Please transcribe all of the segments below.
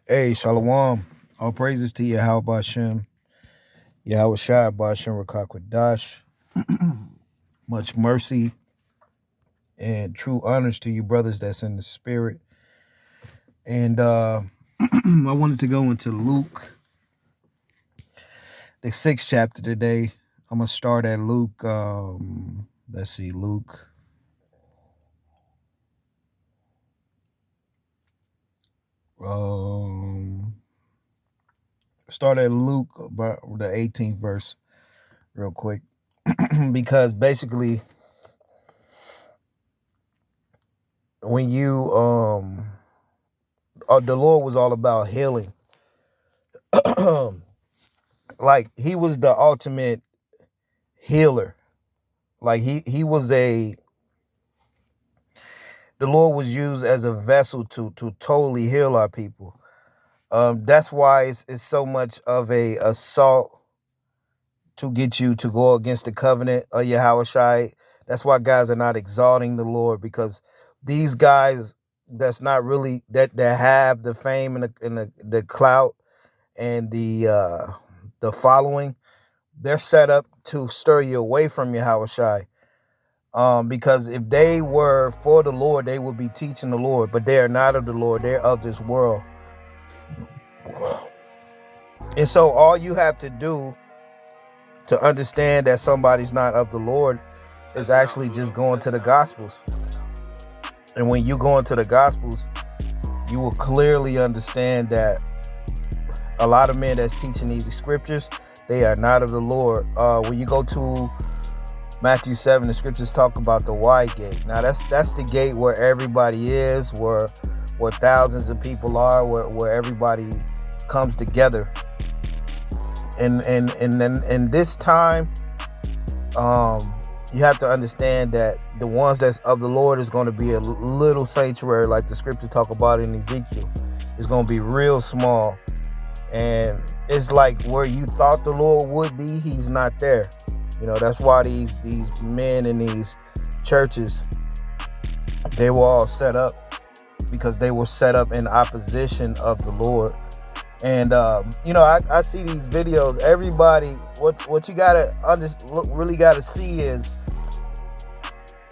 Hey, Shalom. All praises to Yahweh Bashem. Yahweh Shai Bashem Rakakwadash. Much mercy and true honors to you brothers that's in the spirit. And I wanted to go into Luke, the 6th chapter today. I'm going to start at Luke. Let's see, Luke. Start at Luke, about the 18th verse, real quick. Because basically, when you the Lord was all about healing. Like, he was the ultimate healer. Like, he was the Lord was used as a vessel to totally heal our people. That's why it's so much of a assault to get you to go against the covenant of Yahweh Shai. That's why guys are not exalting the Lord, because these guys that's not really that have the fame and the clout and the following, they're set up to stir you away from Yahweh Shai. Because if they were for the Lord, they would be teaching the Lord, but they are not of the Lord. They're of this world. And so all you have to do to understand that somebody's not of the Lord is actually just going to the Gospels. And when you go into the Gospels, you will clearly understand that a lot of men that's teaching these scriptures, they are not of the Lord. When you go to Matthew 7, the scriptures talk about the wide gate. Now that's the gate where everybody is, where thousands of people are, where everybody comes together. And then this time, you have to understand that the ones that's of the Lord is going to be a little sanctuary, like the scripture talk about in Ezekiel. It's going to be real small. And it's like where you thought the Lord would be, he's not there. You know, that's why these men in these churches, they were all set up because they were set up in opposition of the Lord. And I see these videos. Everybody, what you gotta really gotta see is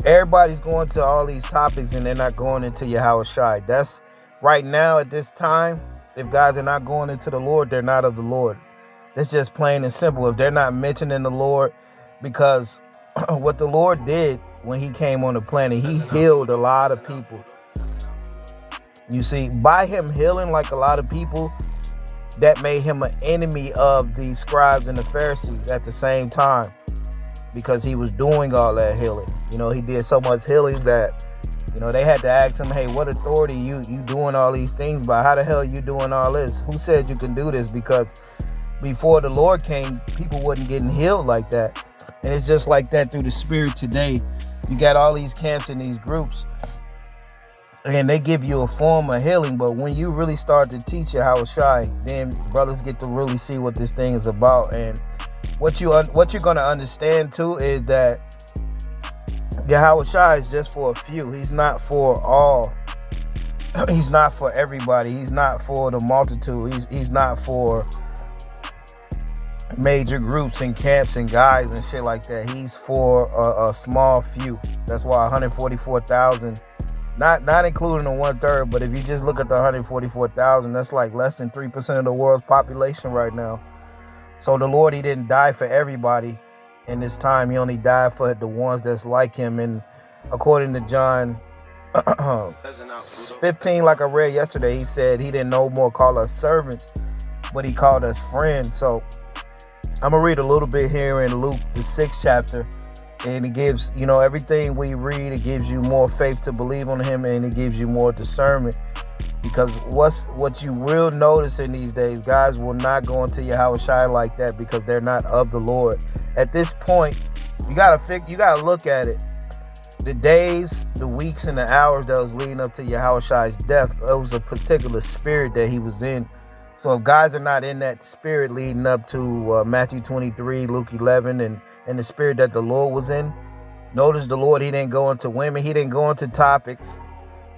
everybody's going to all these topics and they're not going into Yahweh Shai. That's right now at this time. If guys are not going into the Lord, they're not of the Lord. That's just plain and simple. If they're not mentioning the Lord, because what the Lord did when he came on the planet, he healed a lot of people. You see, by him healing like a lot of people, that made him an enemy of the scribes and the Pharisees at the same time, because he was doing all that healing. You know, he did so much healing that, you know, they had to ask him, hey, what authority you doing all these things by? How the hell are you doing all this? Who said you can do this? Because before the Lord came, people wasn't getting healed like that. And it's just like that through the spirit today. You got all these camps and these groups, and they give you a form of healing, but when you really start to teach Yahweh Shai, then brothers get to really see what this thing is about. And what you're going to understand too is that Yahweh Shai is just for a few. He's not for all. He's not for everybody. He's not for the multitude. He's not for major groups and camps and guys and shit like that. He's for a small few. That's why 144,000, not including the 1/3, but if you just look at the 144,000, that's like less than 3% of the world's population right now. So the Lord, he didn't die for everybody in this time. He only died for the ones that's like him. And according to John 15, like I read yesterday, he said he didn't no more call us servants, but he called us friends. So I'm going to read a little bit here in Luke, the 6th chapter. And it gives, you know, everything we read, it gives you more faith to believe on him, and it gives you more discernment. Because what you will notice in these days, guys will not go into Yahweh Shai like that because they're not of the Lord. At this point, you gotta look at it. The days, the weeks, and the hours that was leading up to Yahweh Shai's death, it was a particular spirit that he was in. So if guys are not in that spirit leading up to Matthew 23, Luke 11, and the spirit that the Lord was in, notice the Lord, he didn't go into women. He didn't go into topics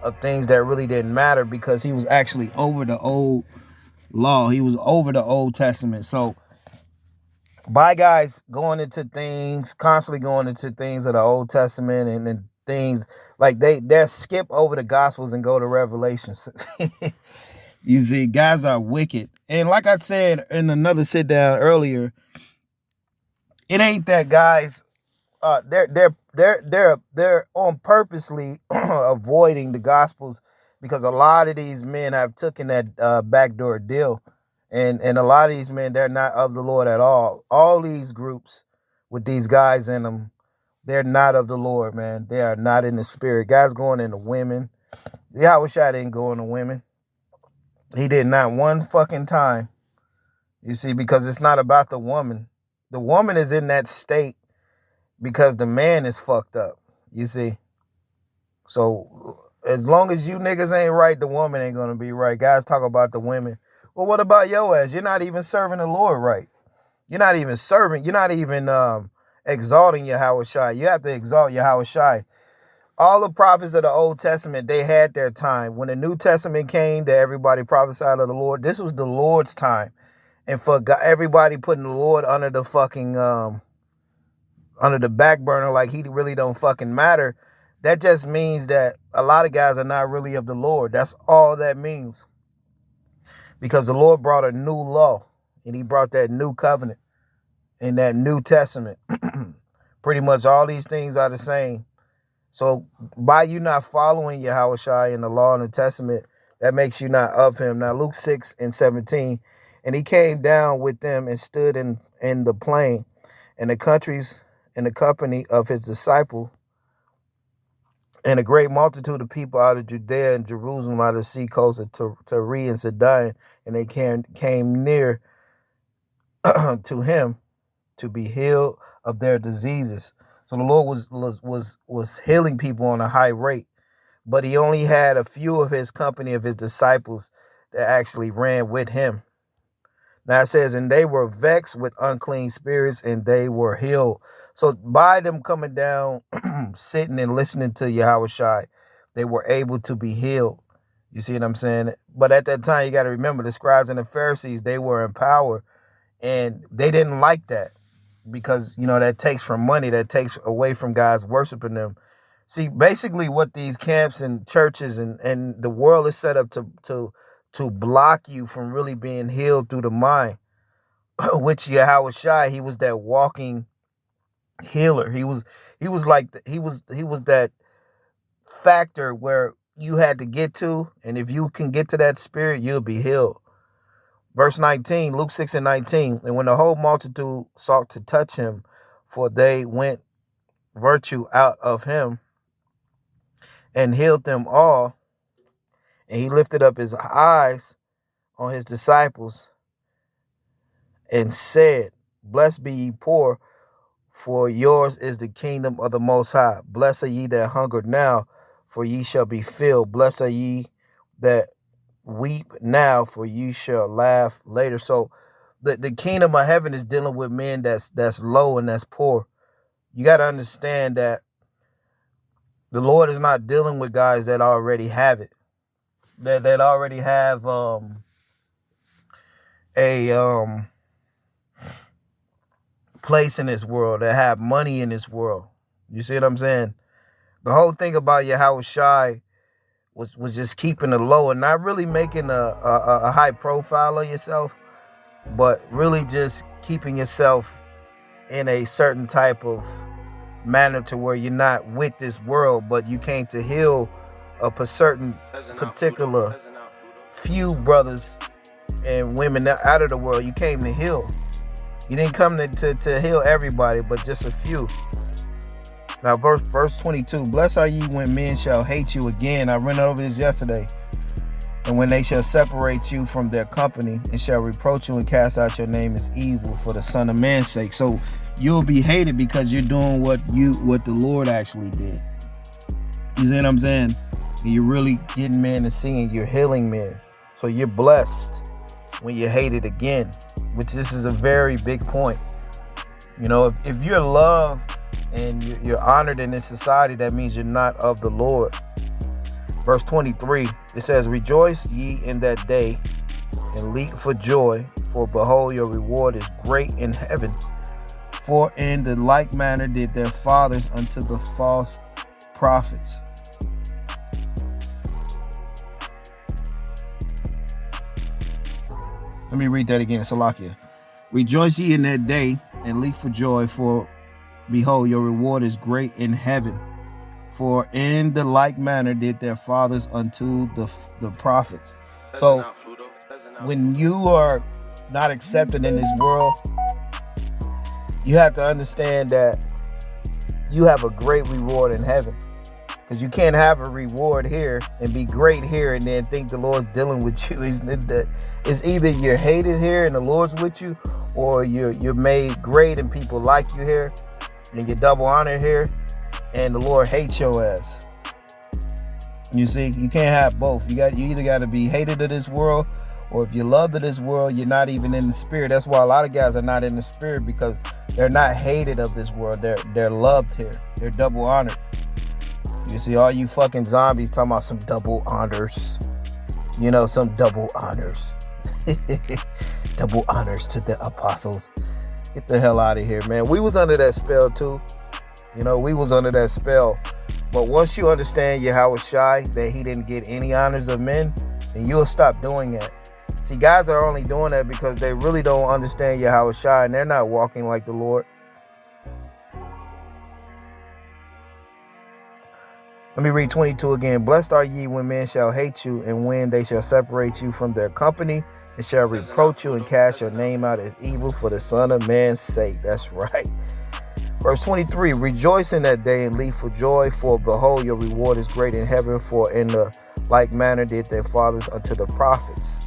of things that really didn't matter, because he was actually over the old law. He was over the Old Testament. So by guys going into things, constantly going into things of the Old Testament and things like they skip over the Gospels and go to Revelations. You see, guys are wicked. And like I said in another sit down earlier, it ain't that guys they're on purposely avoiding the Gospels because a lot of these men have taken that backdoor deal. And a lot of these men, they're not of the Lord at all. All these groups with these guys in them, they're not of the Lord, man. They are not in the spirit. Guys going into women. Yahweh Shai didn't go into women. He did not one fucking time. You see, because it's not about the woman. The woman is in that state because the man is fucked up. You see. So as long as you niggas ain't right, the woman ain't gonna be right. Guys talk about the women. Well, what about your ass? You're not even serving the Lord right. You're not even serving. You're not even exalting Yahweh Shai. You have to exalt Yahweh Shai. All the prophets of the Old Testament, they had their time. When the New Testament came, that everybody prophesied of the Lord. This was the Lord's time. And for God, everybody putting the Lord under the fucking under the back burner like he really don't fucking matter, that just means that a lot of guys are not really of the Lord. That's all that means. Because the Lord brought a new law, and he brought that new covenant in that New Testament. Pretty much all these things are the same. So by you not following Yahweh Shai in the law and the testament, that makes you not of him. Now, Luke 6:17, and he came down with them and stood in the plain and the countries in the company of his disciples, and a great multitude of people out of Judea and Jerusalem, out of the sea coast of Tyre and Sidon, and they came near to him to be healed of their diseases. So the Lord was healing people on a high rate, but he only had a few of his company of his disciples that actually ran with him. Now it says, and they were vexed with unclean spirits, and they were healed. So by them coming down, sitting and listening to Yahweh Shai, they were able to be healed. You see what I'm saying? But at that time, you got to remember, the scribes and the Pharisees, they were in power, and they didn't like that because, you know, that takes from money, that takes away from guys worshiping them. See, basically what these camps and churches and the world is set up to block you from really being healed through the mind, which Yahweh Shai, he was that walking healer. He was that factor where you had to get to, and if you can get to that spirit, you'll be healed. Verse 19, Luke 6:19, and when the whole multitude sought to touch him, for they went virtue out of him and healed them all, and he lifted up his eyes on his disciples and said, blessed be ye poor, for yours is the kingdom of the Most High. Blessed are ye that hunger now, for ye shall be filled. Blessed are ye that weep now, for ye shall laugh later. So the kingdom of heaven is dealing with men that's low and that's poor. You got to understand that the Lord is not dealing with guys that already have it, that already have a place in this world, that have money in this world. You see what I'm saying? The whole thing about Yahweh Shai was just keeping it low and not really making a high profile of yourself, but really just keeping yourself in a certain type of manner to where you're not with this world, but you came to heal a certain particular few brothers and women out of the world. You came to heal. You didn't come to heal everybody, but just a few. Now, verse 22, blessed are ye when men shall hate you again. I went over this yesterday. And when they shall separate you from their company and shall reproach you and cast out your name as evil for the Son of Man's sake. So you'll be hated because you're doing what the Lord actually did. You see what I'm saying? And you're really getting men to singing. You're healing men. So you're blessed when you're hated again, which this is a very big point. You know, if you're loved and you're honored in this society, that means you're not of the Lord. Verse 23, it says, rejoice ye in that day and leap for joy, for behold, your reward is great in heaven. For in the like manner did their fathers unto the false prophets. Let me read that again, Salakia. Rejoice ye in that day, and leap for joy, for behold, your reward is great in heaven. For in the like manner did their fathers unto the prophets. So when you are not accepted in this world, you have to understand that you have a great reward in heaven. Because you can't have a reward here and be great here and then think the Lord's dealing with you. It's either you're hated here and the Lord's with you, or you're made great and people like you here, and you're double honored here, and the Lord hates your ass. You see, you can't have both. You either got to be hated of this world, or if you're loved of this world, you're not even in the spirit. That's why a lot of guys are not in the spirit, because they're not hated of this world. They're loved here. They're double honored. You see, all you fucking zombies talking about some double honors. You know, some double honors. Double honors to the apostles. Get the hell out of here, man. We was under that spell too. You know, we was under that spell. But once you understand Yahweh Shai, that he didn't get any honors of men, then you'll stop doing that. See, guys are only doing that because they really don't understand Yahweh Shai, and they're not walking like the Lord. Let me read 22 again. Blessed are ye when men shall hate you, and when they shall separate you from their company, and shall reproach you and cast your name out as evil for the Son of Man's sake. That's right. Verse 23, rejoice in that day and leap for joy, for behold, your reward is great in heaven, for in the like manner did their fathers unto the prophets.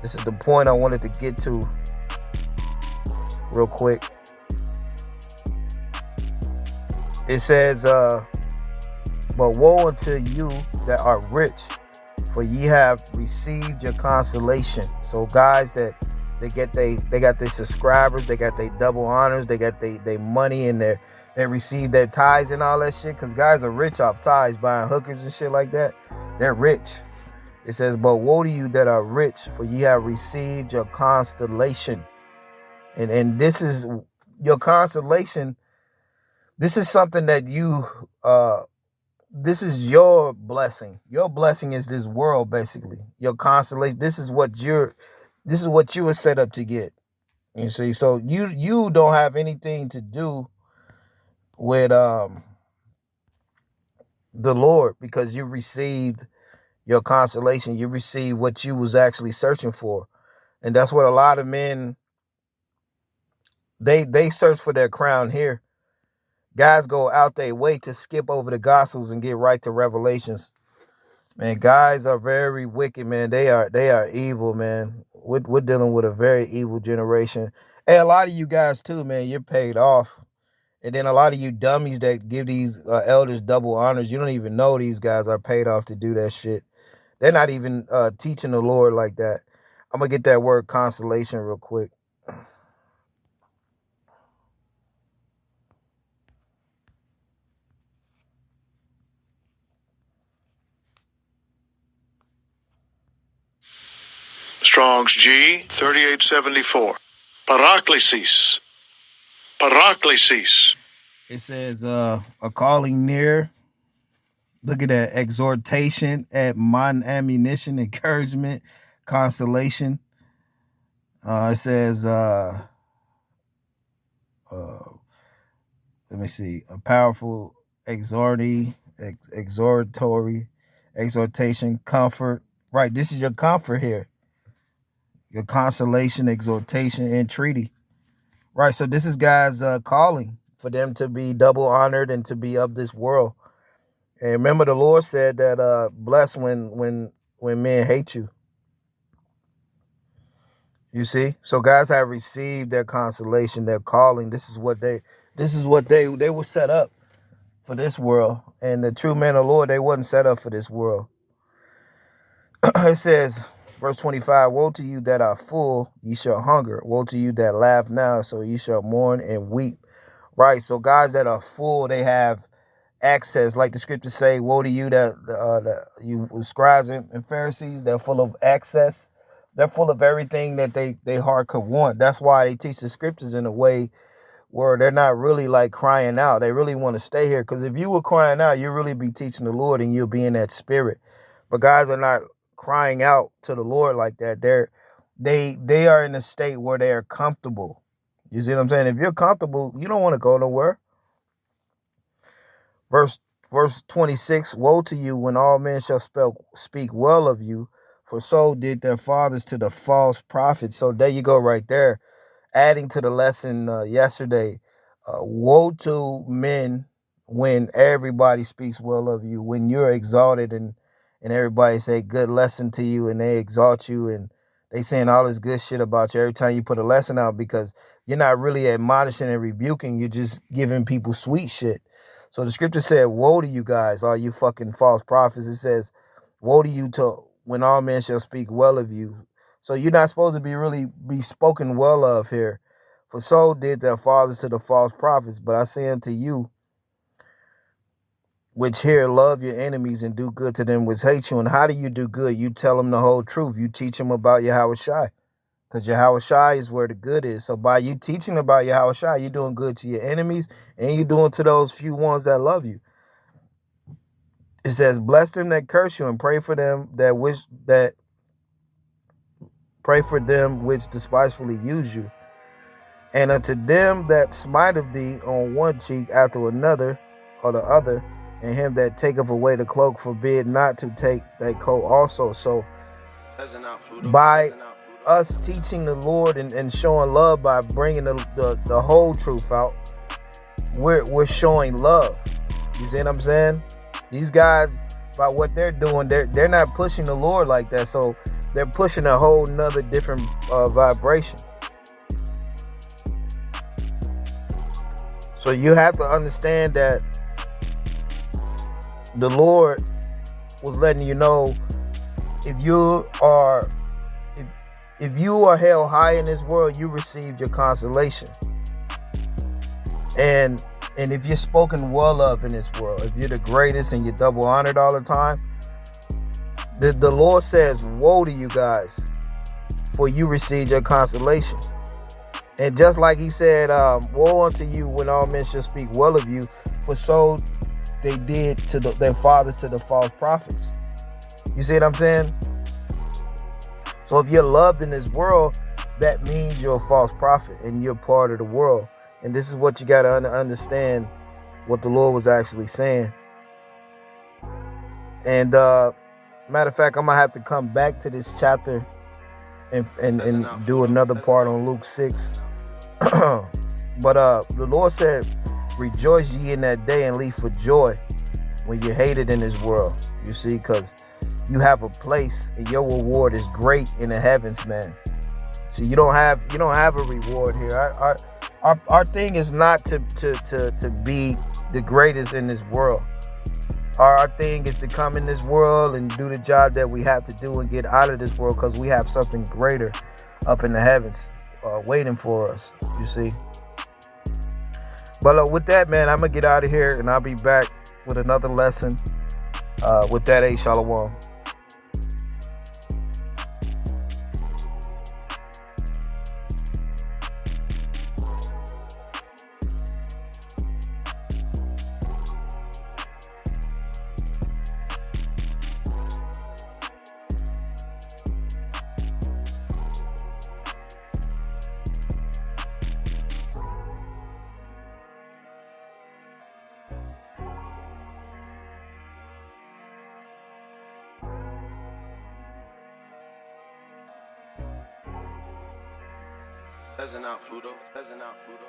This is the point I wanted to get to real quick. It says, but woe unto you that are rich, for ye have received your consolation. So guys that they got their subscribers, they got their double honors, they got their money, and they receive their tithes and all that shit. Because guys are rich off tithes, buying hookers and shit like that. They're rich. It says, but woe to you that are rich, for ye have received your constellation. And this is your consolation. This is something that you this is your blessing. Your blessing is this world, basically. Your consolation. This is what you were set up to get. You see, so you don't have anything to do with the Lord, because you received your consolation. You received what you was actually searching for. And that's what a lot of men, they search for their crown here. Guys go out their way to skip over the Gospels and get right to Revelations. Man, guys are very wicked, man. They are evil, man. We're dealing with a very evil generation. Hey, a lot of you guys too, man, you're paid off. And then a lot of you dummies that give these elders double honors, you don't even know these guys are paid off to do that shit. They're not even teaching the Lord like that. I'm going to get that word consolation real quick. Strong's G 3874. Paraklesis. Paraklesis. It says a calling near. Look at that. Exhortation, admonition, encouragement, consolation. It says let me see, a powerful exhortation, comfort. Right, this is your comfort here. Your consolation, exhortation, and treaty. Right, so this is God's calling for them to be double honored and to be of this world. And remember, the Lord said that bless when men hate you. You see, so guys have received their consolation, their calling. This is what they were set up for, this world. And the true men of the Lord, they wasn't set up for this world. It says, verse 25, woe to you that are full, ye shall hunger. Woe to you that laugh now, so ye shall mourn and weep. Right, so guys that are full, they have access. Like the scriptures say, woe to you that you scribes and Pharisees, they're full of access. They're full of everything that they heart could want. That's why they teach the scriptures in a way where they're not really like crying out. They really want to stay here. Because if you were crying out, you'll really be teaching the Lord and you'll be in that spirit. But guys are not crying out to the Lord like that. They are in a state where they are comfortable. You see what I'm saying? If you're comfortable, you don't want to go nowhere. Verse 26, woe to you when all men shall speak well of you, for so did their fathers to the false prophets. So there you go right there. Adding to the lesson yesterday, woe to men when everybody speaks well of you, when you're exalted and everybody say good lesson to you and they exalt you and they saying all this good shit about you every time you put a lesson out, because you're not really admonishing and rebuking, you're just giving people sweet shit. So the scripture said, woe to you guys, all you fucking false prophets. It says, woe to you to when all men shall speak well of you. So you're not supposed to be spoken well of here. For so did their fathers to the false prophets. But I say unto you, which hear, love your enemies and do good to them which hate you. And how do you do good? You tell them the whole truth. You teach them about Yahweh Shai. Because Yahweh Shai is where the good is. So by you teaching about Yahweh Shai, you're doing good to your enemies and you're doing to those few ones that love you. It says, bless them that curse you and pray for them which despitefully use you. And unto them that smite of thee on one cheek after another, or the other, and him that taketh away the cloak forbid not to take that coat also. So by us teaching the Lord and showing love by bringing the whole truth out, we're showing love. You see what I'm saying? These guys, by what they're doing, they're not pushing the Lord like that. So they're pushing a whole nother different vibration. So you have to understand that the Lord was letting you know, if you are held high in this world, you receive your consolation. And if you're spoken well of in this world, if you're the greatest and you're double honored all the time, the Lord says, woe to you guys, for you receive your consolation. And just like he said, woe unto you when all men shall speak well of you, for so they did to their fathers to the false prophets. You see what I'm saying? So if you're loved in this world, that means you're a false prophet and you're part of the world. And this is what you got to understand, what the Lord was actually saying. And matter of fact, I'm going to have to come back to this chapter and do another part on Luke 6. But the Lord said, rejoice ye in that day and leap for joy when you're hated in this world. You see, because you have a place and your reward is great in the heavens, man. So you don't have a reward here. Our thing is not to be the greatest in this world. Our thing is to come in this world and do the job that we have to do and get out of this world, because we have something greater up in the heavens waiting for us, you see. But with that, man, I'm going to get out of here and I'll be back with another lesson. With that, Shalom. Pleasant out, Pluto. Pleasant out, Pluto.